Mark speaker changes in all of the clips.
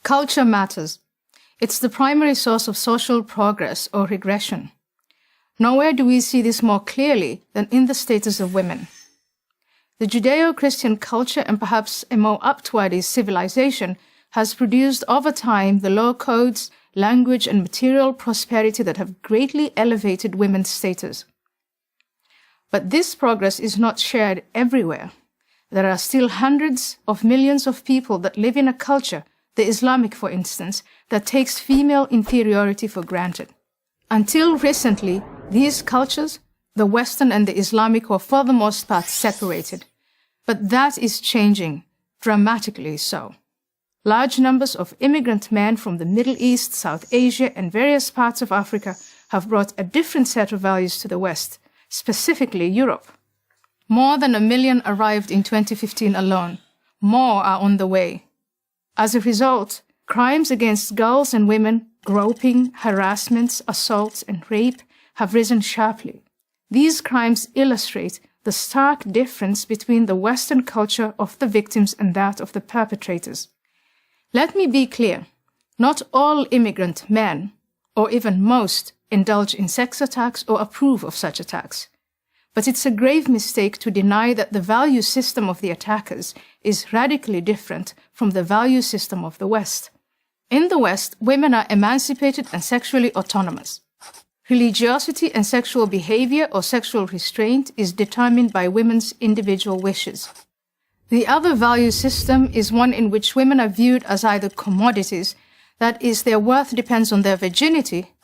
Speaker 1: Culture matters. It's the primary source of social progress or regression. Nowhere do we see this more clearly than in the status of women. The Judeo-Christian culture, and perhaps a more upward civilization, has produced over time the law codes, language, and material prosperity that have greatly elevated women's status. But this progress is not shared everywhere. There are still hundreds of millions of people that live in a culture, the Islamic for instance, that takes female inferiority for granted. Until recently, these cultures, the Western and the Islamic, were for the most part separated. But that is changing, dramatically so. Large numbers of immigrant men from the Middle East, South Asia, and various parts of Africa have brought a different set of values to the West, specifically Europe. More than 1 million arrived in 2015 alone. More are on the way. As a result, crimes against girls and women, groping, harassments, assaults, and rape have risen sharply. These crimes illustrate the stark difference between the Western culture of the victims and that of the perpetrators. Let me be clear, not all immigrant men, or even most, indulge in sex attacks or approve of such attacks. But it's a grave mistake to deny that the value system of the attackers is radically different from the value system of the West. In the West, women are emancipated and sexually autonomous. Religiosity and sexual behavior or sexual restraint is determined by women's individual wishes. The other value system is one in which women are viewed as either commodities, that is, their worth depends on their virginity,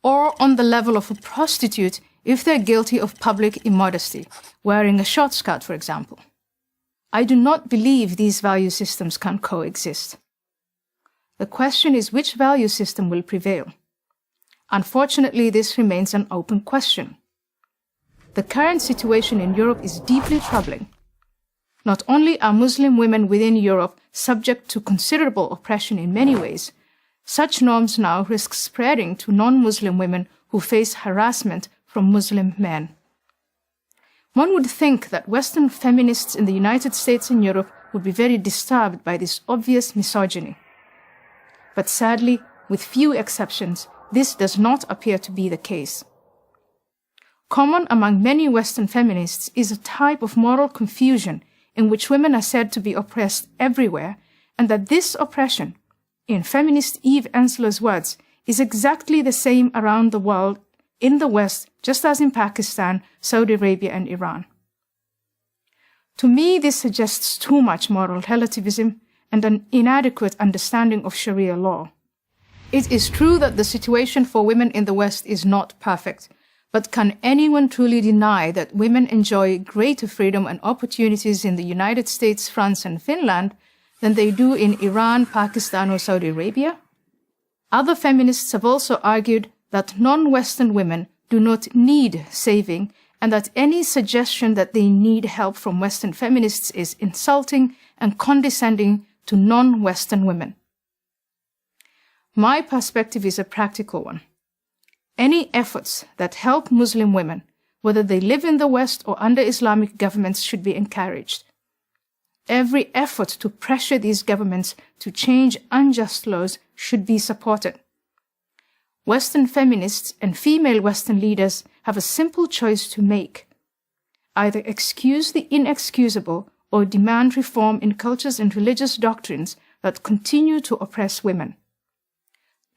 Speaker 1: or on the level of a prostitute if they're guilty of public immodesty, wearing a short skirt, for example. I do not believe these value systems can coexist. The question is which value system will prevail. Unfortunately, this remains an open question. The current situation in Europe is deeply troubling. Not only are Muslim women within Europe subject to considerable oppression in many ways, such norms now risk spreading to non-Muslim women who face harassment from Muslim men. One would think that Western feminists in the United States and Europe would be very disturbed by this obvious misogyny. But sadly, with few exceptions, this does not appear to be the case. Common among many Western feminists is a type of moral confusion in which women are said to be oppressed everywhere, and that this oppression, in feminist Eve Ensler's words, is exactly the same around the world, in the West, just as in Pakistan, Saudi Arabia, and Iran. To me, this suggests too much moral relativism and an inadequate understanding of Sharia law. It is true that the situation for women in the West is not perfect, but can anyone truly deny that women enjoy greater freedom and opportunities in the United States, France, and Finland than they do in Iran, Pakistan, or Saudi Arabia? Other feminists have also argued that non-Western women do not need saving, and that any suggestion that they need help from Western feminists is insulting and condescending to non-Western women. My perspective is a practical one. Any efforts that help Muslim women, whether they live in the West or under Islamic governments, should be encouraged. Every effort to pressure these governments to change unjust laws should be supported. Western feminists and female Western leaders have a simple choice to make. Either excuse the inexcusable or demand reform in cultures and religious doctrines that continue to oppress women.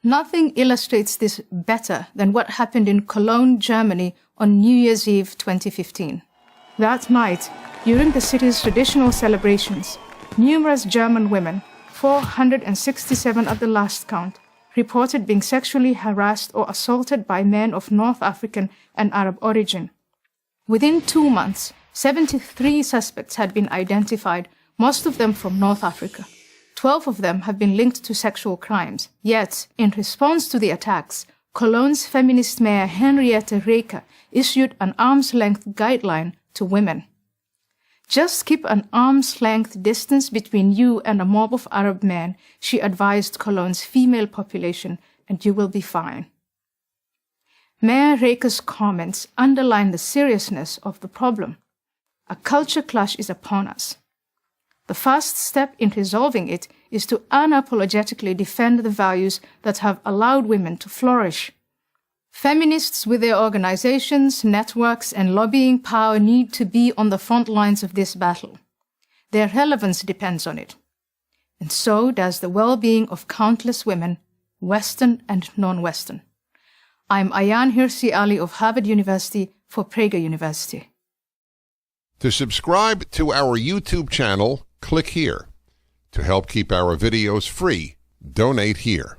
Speaker 1: Nothing illustrates this better than what happened in Cologne, Germany on New Year's Eve 2015. That night, during the city's traditional celebrations, numerous German women, 467 at the last count, reported being sexually harassed or assaulted by men of North African and Arab origin. Within 2 months, 73 suspects had been identified, most of them from North Africa. 12 of them have been linked to sexual crimes. Yet, in response to the attacks, Cologne's feminist mayor Henriette Reker issued an arm's-length guideline to women. Just keep an arm's-length distance between you and a mob of Arab men, she advised Cologne's female population, and you will be fine. Mayor Reker's comments underline the seriousness of the problem. A culture clash is upon us. The first step in resolving it is to unapologetically defend the values that have allowed women to flourish. Feminists with their organizations, networks, and lobbying power need to be on the front lines of this battle. Their relevance depends on it. And so does the well-being of countless women, Western and non-Western. I'm Ayaan Hirsi Ali of Harvard University for Prager University.
Speaker 2: To subscribe to our YouTube channel, click here. To help keep our videos free, donate here.